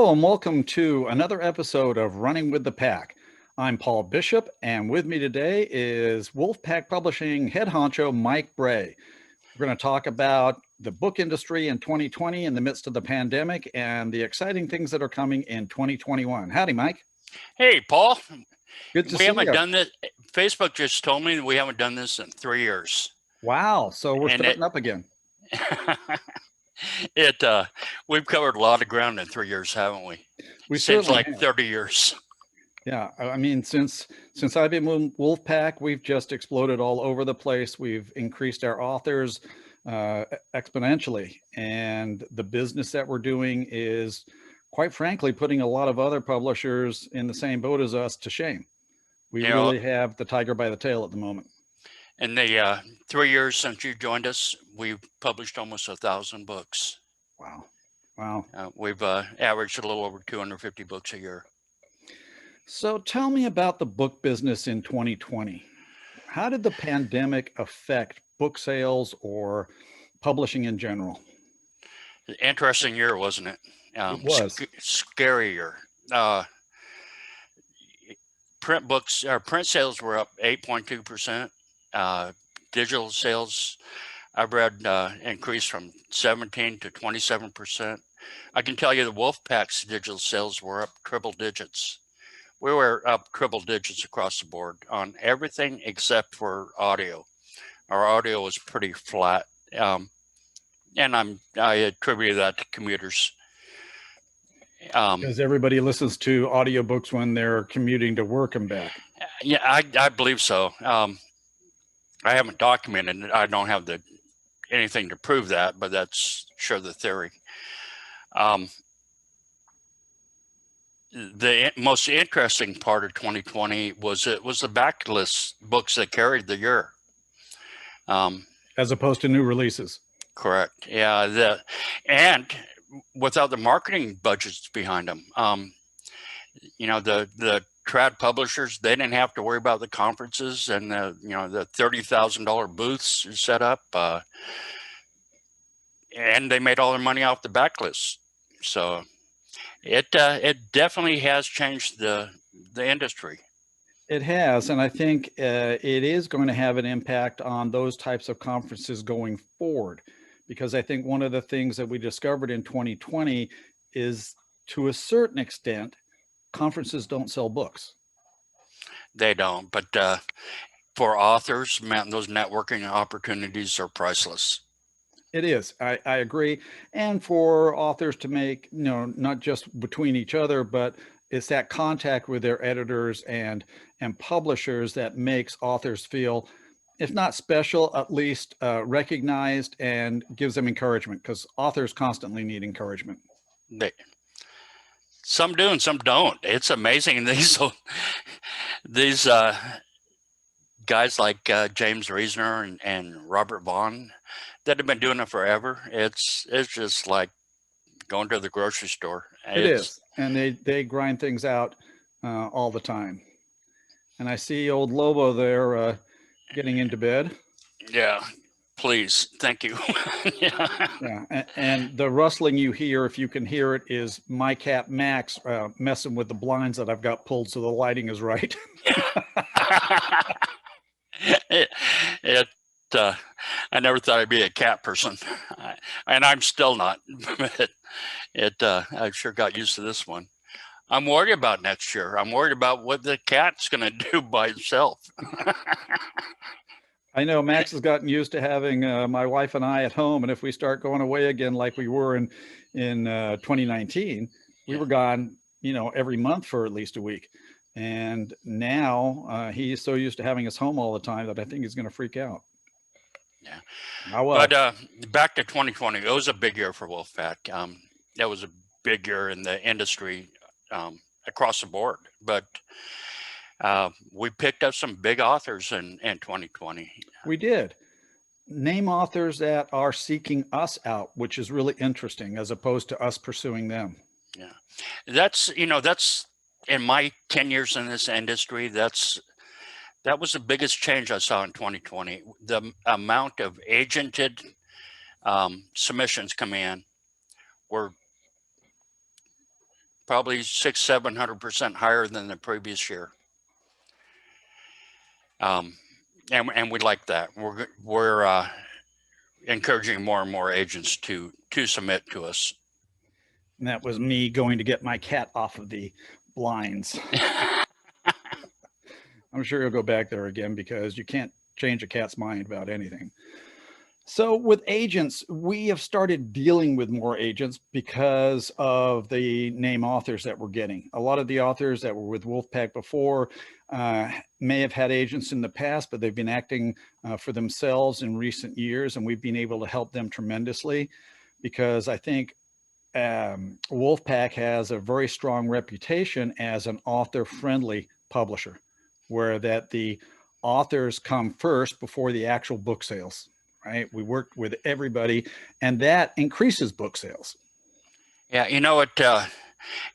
Hello and welcome to another episode of Running with the Pack. I'm Paul Bishop, and with me today is Wolfpack Publishing head honcho Mike Bray. We're going to talk about the book industry in 2020 in the midst of the pandemic and the exciting things that are coming in 2021. Howdy, Mike. Hey, Paul. Good to We see haven't you. done this. Facebook just told me we haven't done this in 3 years. Wow, so we're starting up again. We've covered a lot of ground in 3 years, haven't we? We Seems certainly like have. 30 years. Yeah, I mean, since I've been with Wolfpack, we've just exploded all over the place. We've increased our authors exponentially, and the business that we're doing is, quite frankly, putting a lot of other publishers in the same boat as us to shame. We really have the tiger by the tail at the moment. In the 3 years since you joined us, we've published almost 1,000 books. Wow. Wow. We've averaged a little over 250 books a year. So tell me about the book business in 2020. How did the pandemic affect book sales or publishing in general? Interesting year, wasn't it? It was. Scary year. Print sales were up 8.2%. Digital sales, I've read, increased from 17 to 27%. I can tell you the Wolfpack's digital sales were up triple digits. We were up triple digits across the board on everything except for audio. Our audio was pretty flat, and I attribute that to commuters. Because everybody listens to audiobooks when they're commuting to work and back. Yeah, I believe so. I haven't documented it. I don't have anything to prove that, but that's sure the theory. The most interesting part of 2020 was the backlist books that carried the year. As opposed to new releases. Correct. Yeah. And without the marketing budgets behind them, the trad publishers, they didn't have to worry about the conferences and the $30,000 booths set up, and they made all their money off the backlist. So it definitely has changed the industry. It has, and I think it is going to have an impact on those types of conferences going forward, because I think one of the things that we discovered in 2020 is, to a certain extent, conferences don't sell books. They don't, but for authors, man, those networking opportunities are priceless. It is. I agree. And for authors to make, not just between each other, but it's that contact with their editors and publishers that makes authors feel, if not special, at least recognized, and gives them encouragement, because authors constantly need encouragement. Some do and some don't. It's amazing. These guys like James Reasoner and Robert Vaughn that have been doing it forever. It's just like going to the grocery store. It is, and they grind things out all the time. And I see old Lobo there getting into bed. Yeah, please, thank you. Yeah, and the rustling you hear, if you can hear it, is my cat Max messing with the blinds that I've got pulled so the lighting is right. I never thought I'd be a cat person, and I'm still not. I sure got used to this one. I'm worried about next year. I'm worried about what the cat's going to do by itself. I know Max has gotten used to having my wife and I at home, and if we start going away again like we were in 2019, we were gone, every month for at least a week. And now he's so used to having us home all the time that I think he's going to freak out. Yeah. Oh, well. But back to 2020, it was a big year for Wolfpack. That was a big year in the industry across the board. But we picked up some big authors in 2020. We did. Name authors that are seeking us out, which is really interesting, as opposed to us pursuing them. Yeah, that's in my 10 years in this industry, that was the biggest change I saw in 2020. The amount of agented submissions come in were probably 600-700% higher than the previous year. And we like that. We're encouraging more and more agents to submit to us. And that was me going to get my cat off of the blinds. I'm sure he'll go back there again because you can't change a cat's mind about anything. So with agents, we have started dealing with more agents because of the name authors that we're getting. A lot of the authors that were with Wolfpack before may have had agents in the past, but they've been acting for themselves in recent years, and we've been able to help them tremendously because I think Wolfpack has a very strong reputation as an author-friendly publisher, where that the authors come first before the actual book sales. Right? We work with everybody, and that increases book sales. Yeah, you know what,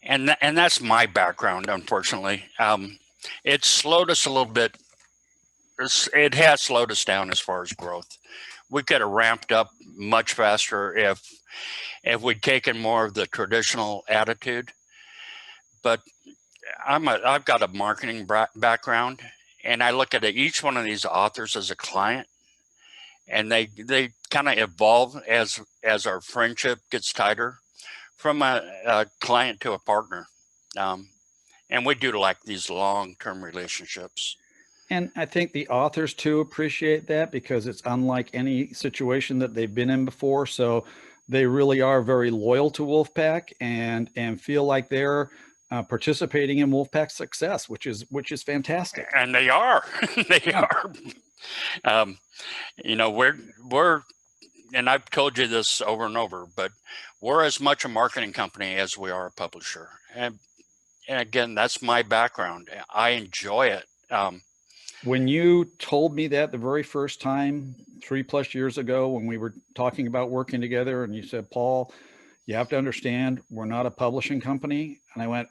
and that's my background, unfortunately. It slowed us a little bit. It has slowed us down as far as growth. We could have ramped up much faster if we'd taken more of the traditional attitude. But I've got a marketing background, and I look at each one of these authors as a client. And they kind of evolve as our friendship gets tighter from a client to a partner. And we do like these long-term relationships. And I think the authors too appreciate that because it's unlike any situation that they've been in before. So they really are very loyal to Wolfpack and feel like they're participating in Wolfpack's success, which is fantastic. And they are. They are. You know, we're, and I've told you this over and over, but we're as much a marketing company as we are a publisher. And again, that's my background. I enjoy it. When you told me that the very first time 3+ years ago, when we were talking about working together, and you said, Paul, you have to understand, we're not a publishing company. And I went,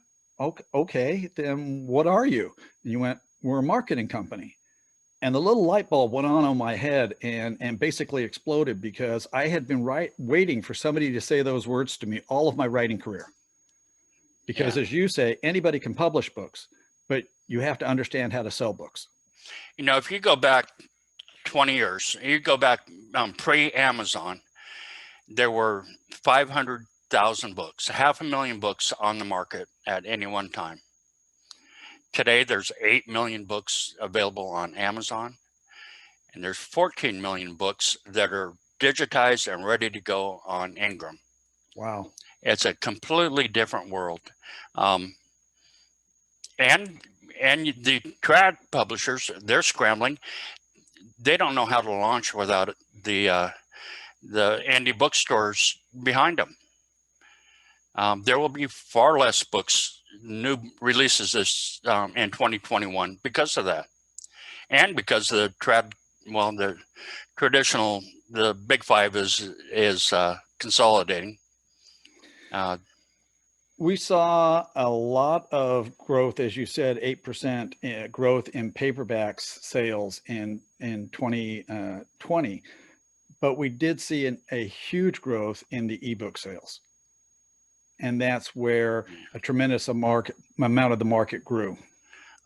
okay, then what are you? And you went, we're a marketing company. And the little light bulb went on my head and basically exploded because I had been waiting for somebody to say those words to me all of my writing career. Because as you say, anybody can publish books, but you have to understand how to sell books. You know, if you go back 20 years, you go back pre-Amazon, there were 500,000 books, 500,000 books on the market at any one time. Today, there's 8 million books available on Amazon, and there's 14 million books that are digitized and ready to go on Ingram. Wow. It's a completely different world. And the trad publishers, they're scrambling. They don't know how to launch without the indie bookstores behind them. There will be far less books, new releases this in 2021 because of that, and because the traditional, the big five is consolidating. We saw a lot of growth, as you said, 8% growth in paperbacks sales in 2020, but we did see a huge growth in the ebook sales. And that's where a tremendous amount of the market grew.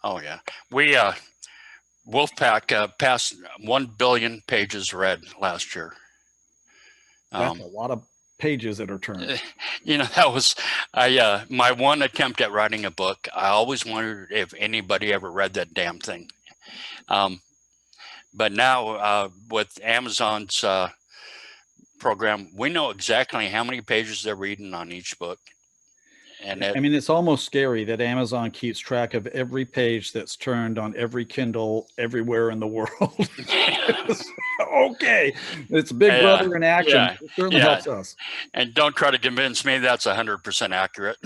Oh yeah, we Wolfpack passed 1 billion pages read last year. That's a lot of pages that are turned. You know, that was my one attempt at writing a book. I always wondered if anybody ever read that damn thing. But now with Amazon's program, we know exactly how many pages they're reading on each book. And I mean, it's almost scary that Amazon keeps track of every page that's turned on every Kindle everywhere in the world. Okay, it's Big Brother in action. Yeah, it certainly helps us. And don't try to convince me that's 100% accurate.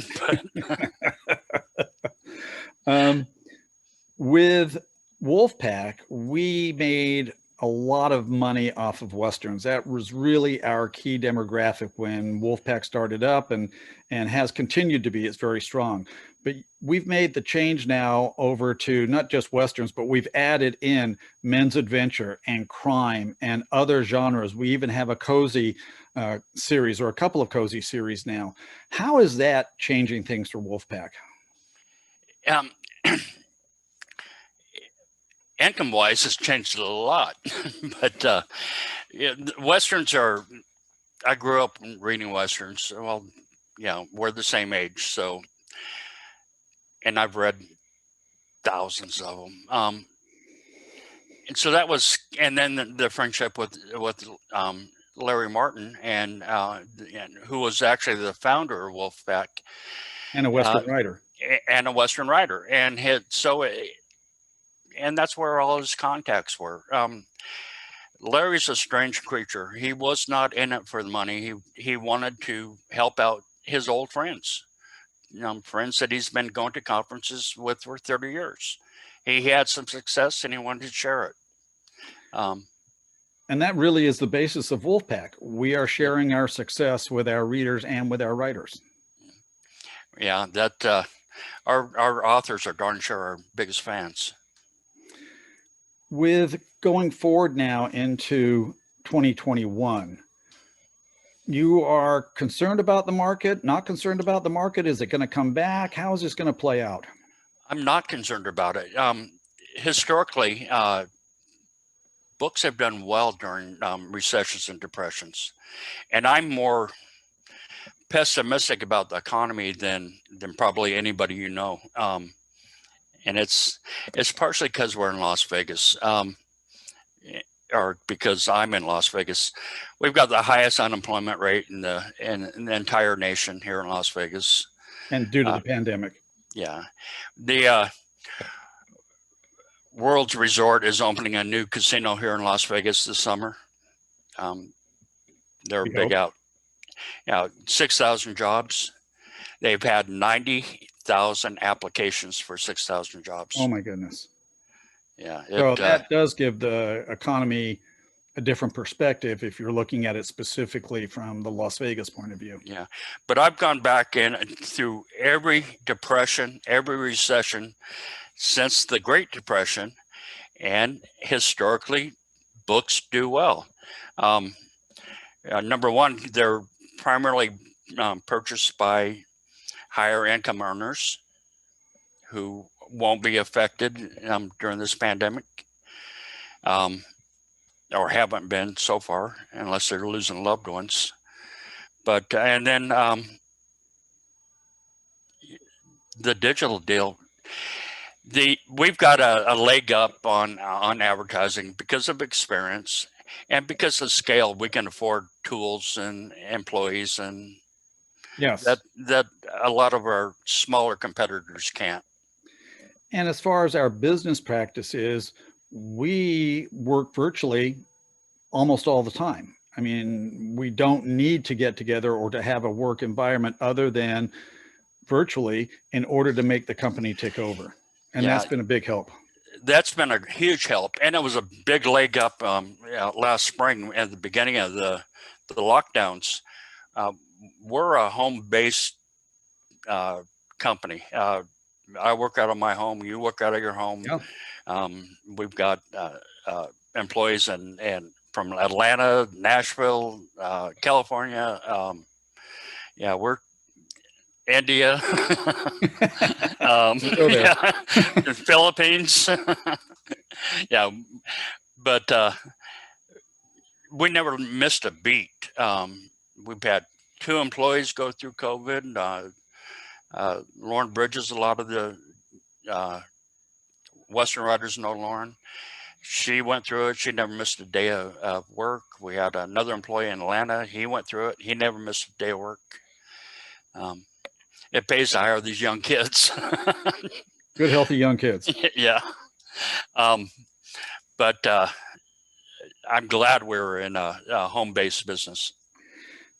With Wolfpack, we made a lot of money off of Westerns. That was really our key demographic when Wolfpack started up, and has continued to be. It's very strong. But we've made the change now over to not just Westerns, but we've added in men's adventure and crime and other genres. We even have a cozy series, or a couple of cozy series now. How is that changing things for Wolfpack? Um, Income-wise, it's changed a lot, but yeah, Westerns are. I grew up reading Westerns. Well, yeah, we're the same age, so, and I've read thousands of them. And so that was, and then the friendship with Larry Martin, and who was actually the founder of Wolfpack, And a Western writer. and a Western writer, and and that's where all his contacts were. Larry's a strange creature. He was not in it for the money. He wanted to help out his old friends, friends that he's been going to conferences with for 30 years. He had some success and he wanted to share it. And that really is the basis of Wolfpack. We are sharing our success with our readers and with our writers. Yeah, that our authors are darn sure our biggest fans. With going forward now into 2021, you are concerned about the market, not concerned about the market? Is it going to come back? How is this going to play out? I'm not concerned about it. Historically, books have done well during recessions and depressions, and I'm more pessimistic about the economy than probably anybody you know. And it's partially because we're in Las Vegas, or because I'm in Las Vegas. We've got the highest unemployment rate in the entire nation here in Las Vegas. And due to the pandemic. Yeah. The World's Resort is opening a new casino here in Las Vegas this summer. They're big out. 6,000 jobs. They've had 90,000 applications for 6,000 jobs. Oh my goodness. Yeah. So that does give the economy a different perspective if you're looking at it specifically from the Las Vegas point of view. Yeah. But I've gone back in through every depression, every recession since the Great Depression, and historically books do well. Number one, they're primarily purchased by higher income earners who won't be affected during this pandemic, or haven't been so far, unless they're losing loved ones. But and then the digital deal, we've got a leg up on advertising because of experience and because of scale. We can afford tools and employees, and yes, that a lot of our smaller competitors can't. And as far as our business practices, we work virtually almost all the time. I mean, we don't need to get together or to have a work environment other than virtually in order to make the company tick over. And that's been a big help. That's been a huge help. And it was a big leg up last spring at the beginning of the lockdowns. We're a home-based company. I work out of my home. You work out of your home. Yeah. We've got employees and from Atlanta, Nashville, California. We're India, Philippines. But we never missed a beat. We've had 2 employees go through COVID. Lauren Bridges, a lot of the Western writers know Lauren. She went through it. She never missed a day of work. We had another employee in Atlanta. He went through it. He never missed a day of work. It pays to hire these young kids. Good, healthy young kids. Yeah. But I'm glad we're in a home-based business.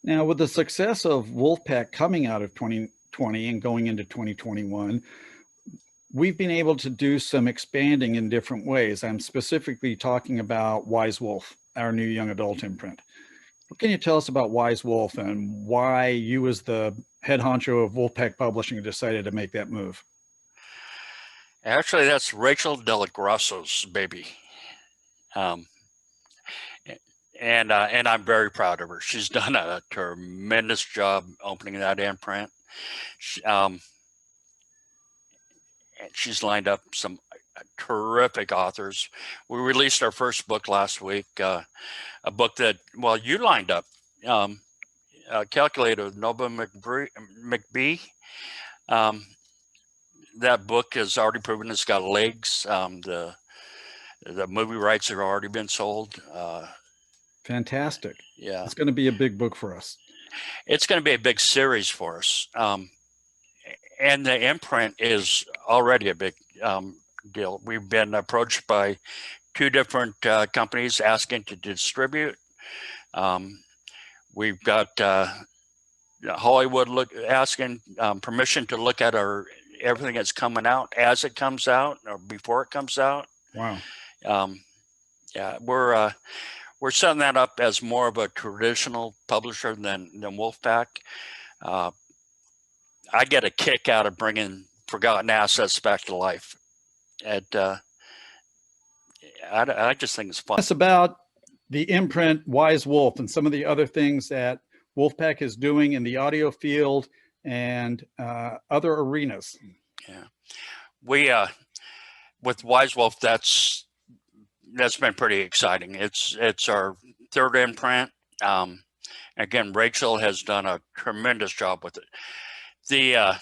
Now, with the success of Wolfpack coming out of 2020 and going into 2021, we've been able to do some expanding in different ways. I'm specifically talking about Wise Wolf, our new young adult imprint. What can you tell us about Wise Wolf and why you, as the head honcho of Wolfpack Publishing, decided to make that move? Actually, that's Rachel Delagrasso's baby. And I'm very proud of her. She's done a tremendous job opening that imprint. She's lined up some terrific authors. We released our first book last week, a book that, well, you lined up, Calculator with Nova McBee. That book has already proven it's got legs. The movie rights have already been sold. Fantastic. Yeah. It's going to be a big book for us. It's going to be a big series for us. And the imprint is already a big deal. We've been approached by 2 different companies asking to distribute. We've got Hollywood asking permission to look at everything that's coming out as it comes out or before it comes out. Wow. Yeah, we're setting that up as more of a traditional publisher than Wolfpack. I get a kick out of bringing forgotten assets back to life. I just think it's fun. It's about the imprint Wise Wolf and some of the other things that Wolfpack is doing in the audio field and other arenas. Yeah, we with Wise Wolf, that's been pretty exciting. It's our 3rd imprint. Again, Rachel has done a tremendous job with it. We're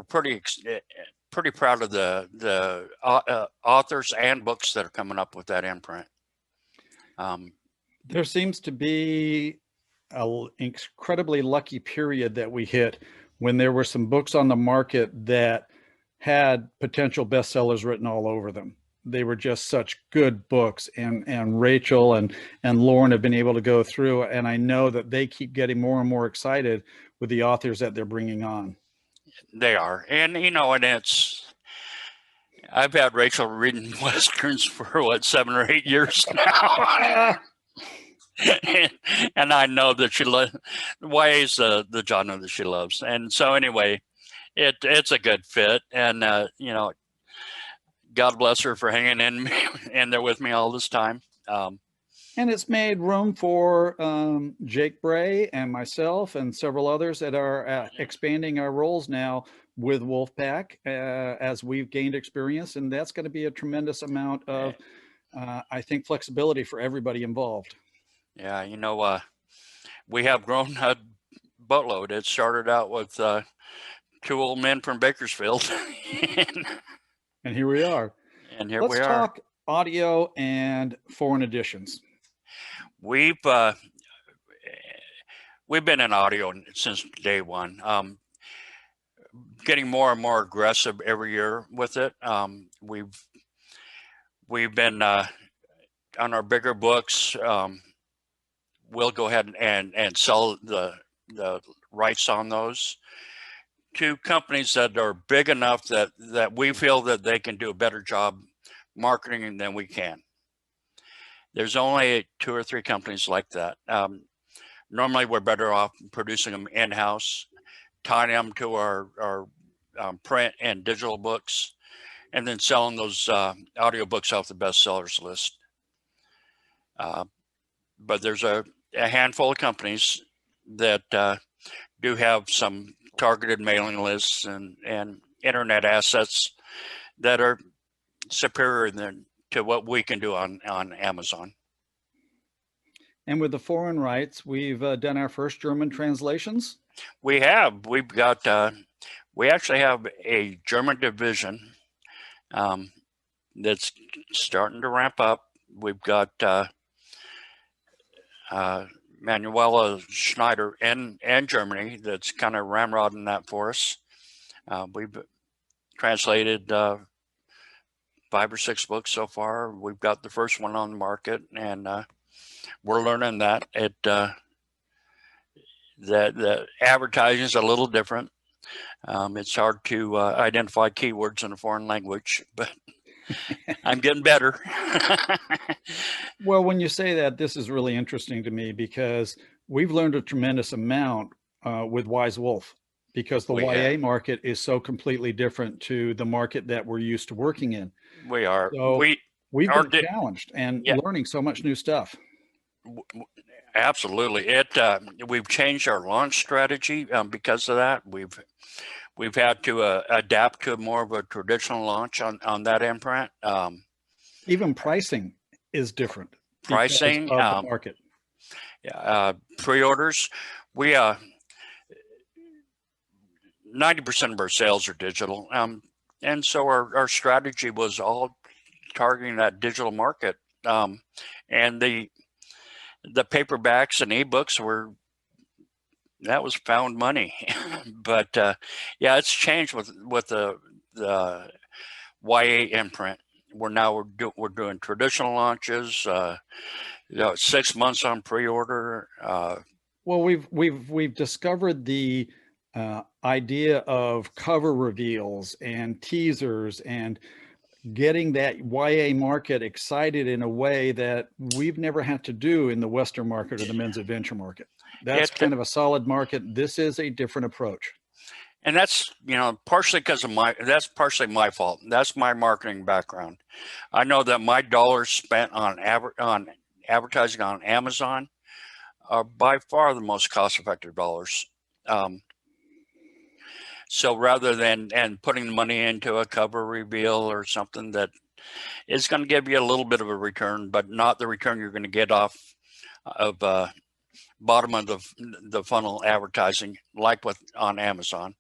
pretty proud of the authors and books that are coming up with that imprint. There seems to be an incredibly lucky period that we hit when there were some books on the market that had potential bestsellers written all over them. They were just such good books, and Rachel and Lauren have been able to go through, and I know that they keep getting more and more excited with the authors that they're bringing on. They are. And, I've had Rachel reading Westerns for 7 or 8 years now. and I know that she loves the genre that she loves. And so anyway, it's a good fit. And, God bless her for hanging in there with me all this time. And it's made room for Jake Bray and myself and several others that are expanding our roles now with Wolfpack as we've gained experience. And that's going to be a tremendous amount of, I think, flexibility for everybody involved. Yeah, we have grown a boatload. It started out with 2 old men from Bakersfield. And here we are. And here Let's we are. Let's talk audio and foreign editions. We've been in audio since day one. Getting more and more aggressive every year with it. We've been on our bigger books. We'll go ahead and sell the rights on those to companies that are big enough that we feel that they can do a better job marketing than we can. There's only 2 or 3 companies like that. Normally, we're better off producing them in-house, tying them to our print and digital books, and then selling those audio books off the bestsellers list. But there's a handful of companies that do have some targeted mailing lists and internet assets that are superior to what we can do on Amazon. And with the foreign rights, we've done our first German translations. We have. We've got. We actually have a German division that's starting to ramp up. We've got Manuela Schneider in Germany that's kind of ramrodding that for us. We've translated 5 or 6 books so far. We've got the first one on the market, and we're learning that the advertising is a little different. It's hard to identify keywords in a foreign language, but I'm getting better. Well, when you say that, this is really interesting to me because we've learned a tremendous amount with Wise Wolf, because the We YA have. market is so completely different to the market that we're used to working in. We are. So We we've are. been challenged and Yeah. learning so much new stuff. Absolutely. We've changed our launch strategy because of that. We've had to adapt to more of a traditional launch on that imprint. Even pricing is different Pricing, because of the market. Pre-orders. We 90% of our sales are digital, and so our strategy was all targeting that digital market. And the paperbacks and ebooks that was found money. But yeah, it's changed with the YA imprint. We're doing traditional launches. 6 months on pre-order. Well, we've discovered the idea of cover reveals and teasers and getting that YA market excited in a way that we've never had to do in the Western market or the men's adventure market. That's kind of a solid market. This is a different approach. And that's, partially that's partially my fault. That's my marketing background. I know that my dollars spent on advertising on Amazon are by far the most cost-effective dollars. So rather than putting the money into a cover reveal or something that is going to give you a little bit of a return, but not the return you're going to get off of bottom of the funnel advertising, like on Amazon.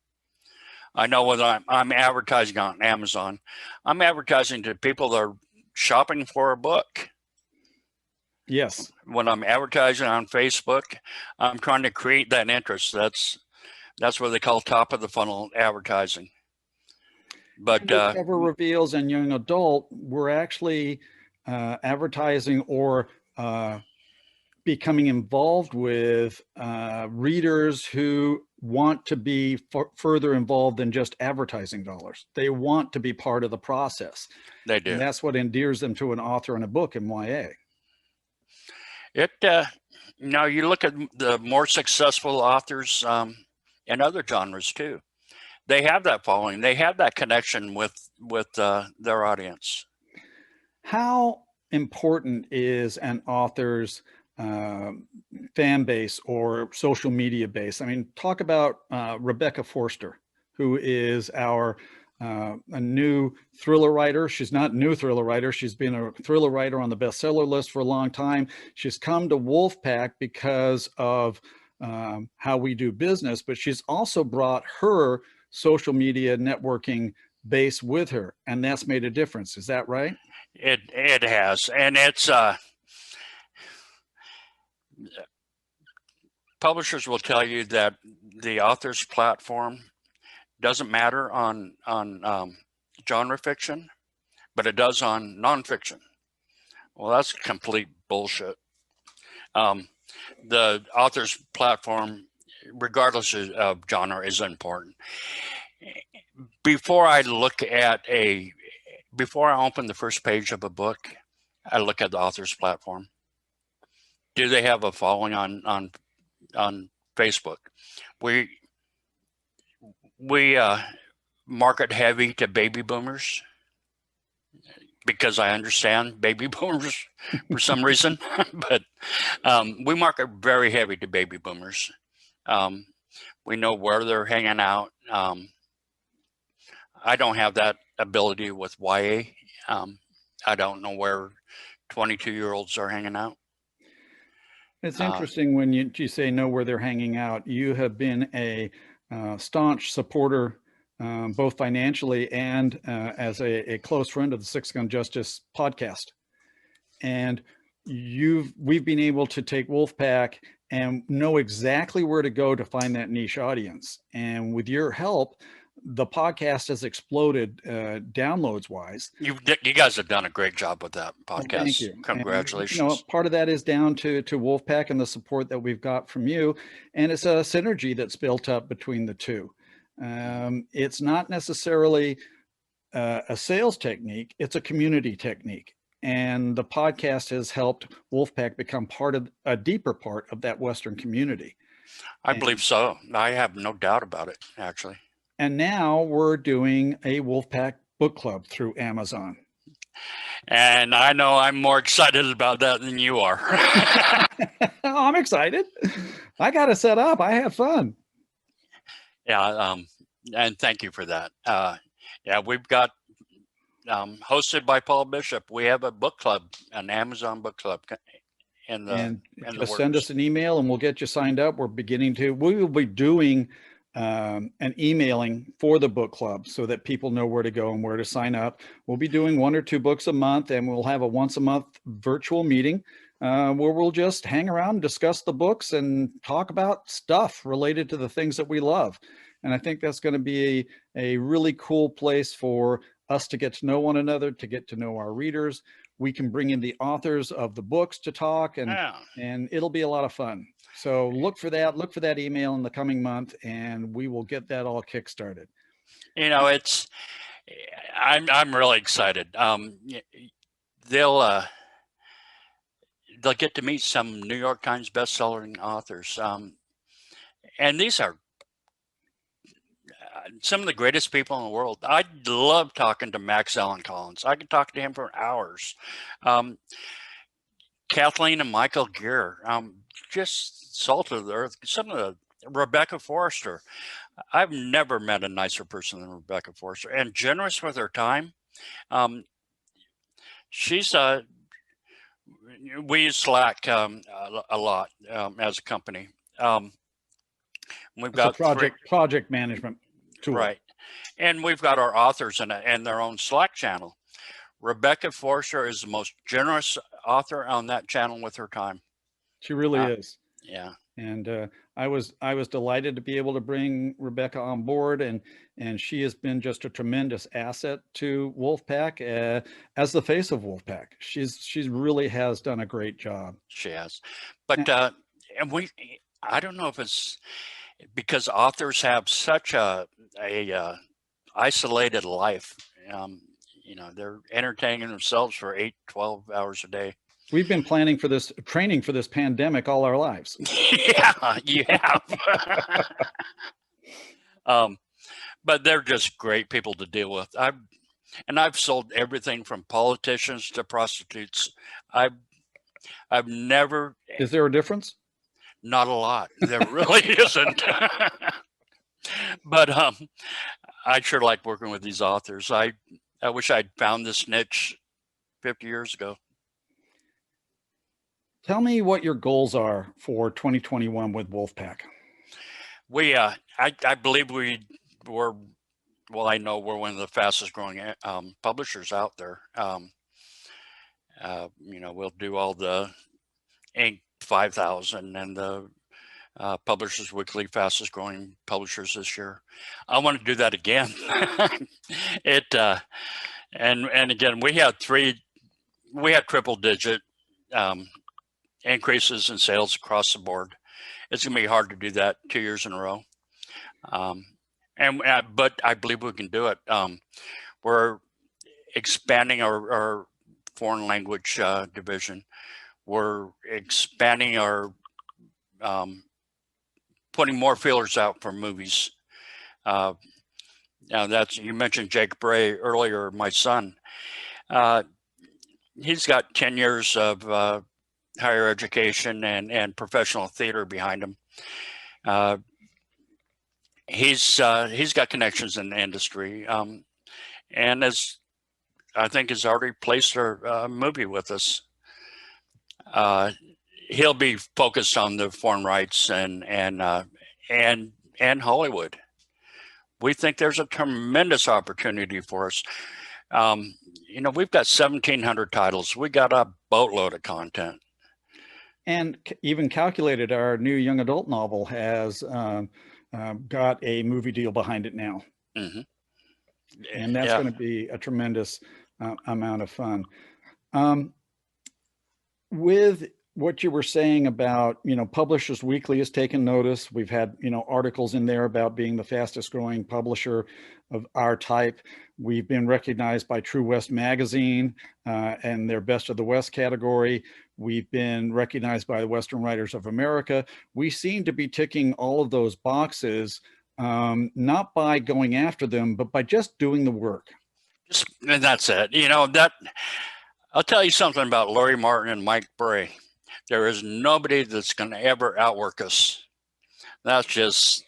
I know when I'm advertising on Amazon, I'm advertising to people that are shopping for a book. Yes. When I'm advertising on Facebook, I'm trying to create that interest. That's what they call top of the funnel advertising. But cover reveals and young adult, we're actually advertising or becoming involved with readers who want to be further involved than just advertising dollars. They want to be part of the process. They do. And that's what endears them to an author in a book in YA. You look at the more successful authors in other genres too. They have that following. They have that connection with their audience. How important is an author's fan base or social media base? I mean, talk about Rebecca Forster, who is a new thriller writer. She's not a new thriller writer. She's been a thriller writer on the bestseller list for a long time. She's come to Wolfpack because of how we do business, but she's also brought her social media networking base with her, and that's made a difference. Is that right? It has, and it's publishers will tell you that the author's platform doesn't matter on genre fiction, but it does on nonfiction. Well, that's complete bullshit. The author's platform, regardless of genre, is important. Before I open the first page of a book, I look at the author's platform. Do they have a following on Facebook? We market heavy to baby boomers because I understand baby boomers for some reason, but we market very heavy to baby boomers. We know where they're hanging out. I don't have that ability with YA. I don't know where 22-year-olds are hanging out. It's interesting when you say know where they're hanging out. You have been a staunch supporter, both financially and as a close friend of the Six Gun Justice podcast. And we've been able to take Wolfpack and know exactly where to go to find that niche audience. And with your help, the podcast has exploded downloads wise. You guys have done a great job with that podcast. Well, thank you. Congratulations. And, part of that is down to Wolfpack and the support that we've got from you. And it's a synergy that's built up between the two. It's not necessarily a sales technique, it's a community technique. And the podcast has helped Wolfpack become a deeper part of that Western community. I believe so. I have no doubt about it, actually. And now we're doing a Wolfpack book club through Amazon. And I know I'm more excited about that than you are. I'm excited. I got it set up. I have fun. Yeah, and thank you for that. Yeah, we've got hosted by Paul Bishop. We have a book club, an Amazon book club. And just send us an email and we'll get you signed up. We will be doing an emailing for the book club so that people know where to go and where to sign up. We'll be doing 1 or 2 books a month, and we'll have a once a month virtual meeting where we'll just hang around and discuss the books and talk about stuff related to the things that we love. And I think that's going to be a really cool place for us to get to know one another, to get to know our readers. We can bring in the authors of the books to talk, and it'll be a lot of fun. So look for that email in the coming month, and we will get that all kickstarted. You know, I'm really excited. They'll get to meet some New York Times best-selling authors, and these are some of the greatest people in the world. I love talking to Max Allen Collins. I could talk to him for hours. Kathleen and Michael Gear, just salt of the earth. Some of the Rebecca Forrester. I've never met a nicer person than Rebecca Forrester, and generous with her time. She's we use Slack a lot as a company. We've got project management tool. Right. And we've got our authors in their own Slack channel. Rebecca Forrester is the most generous author on that channel with her time. She really is. Yeah. And I was delighted to be able to bring Rebecca on board, and she has been just a tremendous asset to Wolfpack as the face of Wolfpack. She's really has done a great job. She has. But and I don't know if it's because authors have such a isolated life. You know, they're entertaining themselves for 8, 12 hours a day. We've been training for this pandemic all our lives. Yeah, you have. But they're just great people to deal with. I've sold everything from politicians to prostitutes. I've never. Is there a difference? Not a lot. There really isn't. But I sure like working with these authors. I wish I'd found this niche 50 years ago. Tell me what your goals are for 2021 with Wolfpack. I believe I know we're one of the fastest growing publishers out there. You know, we'll do all the Inc. 5000 and the Publishers Weekly fastest growing publishers this year. I want to do that again. And again, we had triple digit increases in sales across the board. It's gonna be hard to do that 2 years in a row. But I believe we can do it. We're expanding our foreign language division. We're expanding our putting more feelers out for movies. Now you mentioned Jake Bray earlier, my son. He's got 10 years of higher education and professional theater behind him. He's got connections in the industry, and I think has already placed a movie with us. He'll be focused on the foreign rights and Hollywood. We think there's a tremendous opportunity for us. You know, we've got 1,700 titles. We got a boatload of content. And even Calculated, our new young adult novel, has got a movie deal behind it now. Mm-hmm. And that's going to be a tremendous amount of fun. With what you were saying about, Publishers Weekly has taken notice. We've had, articles in there about being the fastest growing publisher of our type. We've been recognized by True West Magazine and their Best of the West category. We've been recognized by the Western Writers of America. We seem to be ticking all of those boxes, not by going after them, but by just doing the work. And that's it. I'll tell you something about Larry Martin and Mike Bray. There is nobody that's going to ever outwork us. That's just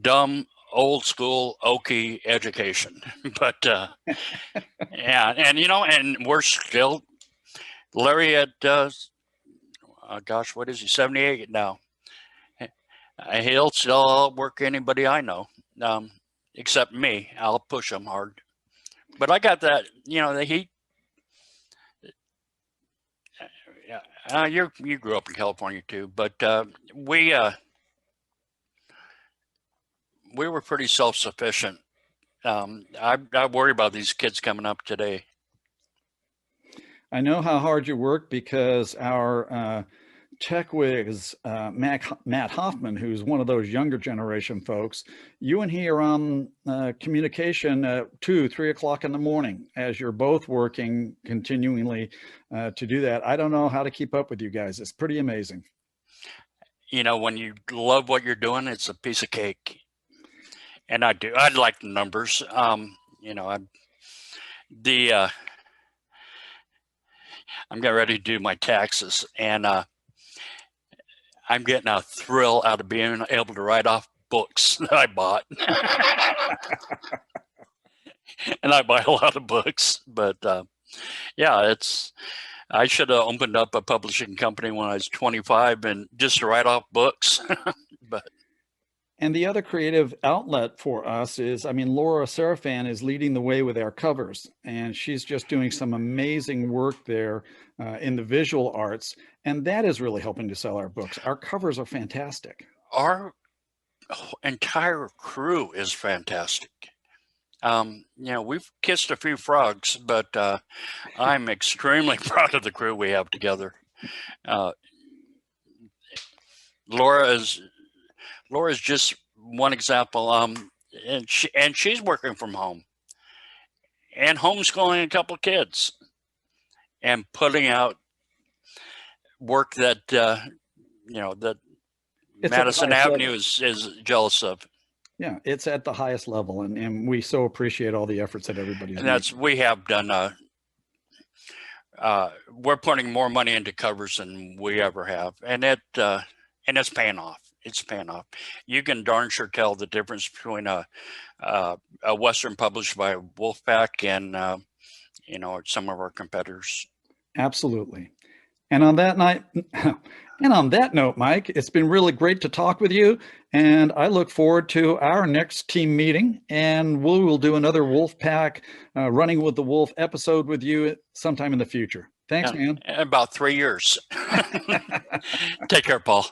dumb, old school, oaky education. But yeah, and we're still Larry at gosh, what is he? 78 now. He'll still outwork anybody I know, except me. I'll push him hard. But I got that. You grew up in California too, but we were pretty self-sufficient. I worry about these kids coming up today. I know how hard you work because our tech whiz, Matt Hoffman, who's one of those younger generation folks, you and he are on communication at 2, 3 o'clock in the morning as you're both working continually to do that. I don't know how to keep up with you guys. It's pretty amazing. When you love what you're doing, it's a piece of cake. And I do. I like the numbers. I'm getting ready to do my taxes, and I'm getting a thrill out of being able to write off books that I bought. And I buy a lot of books, but yeah, I should have opened up a publishing company when I was 25 and just to write off books. And the other creative outlet for us is, Laura Serafan is leading the way with our covers, and she's just doing some amazing work there in the visual arts. And that is really helping to sell our books. Our covers are fantastic. Our entire crew is fantastic. We've kissed a few frogs, but I'm extremely proud of the crew we have together. Laura's just one example. And she's working from home and homeschooling a couple of kids and putting out work that that Madison Avenue is jealous of. Yeah, it's at the highest level, and we so appreciate all the efforts that everybody's and that's making. We have done. We're putting more money into covers than we ever have, and it's paying off. It's paying off. You can darn sure tell the difference between a Western published by Wolfpack and some of our competitors. Absolutely. And on that note, Mike, it's been really great to talk with you, and I look forward to our next team meeting, and we will do another Wolfpack Running with the Wolf episode with you sometime in the future. Thanks, man. About 3 years. Take care, Paul.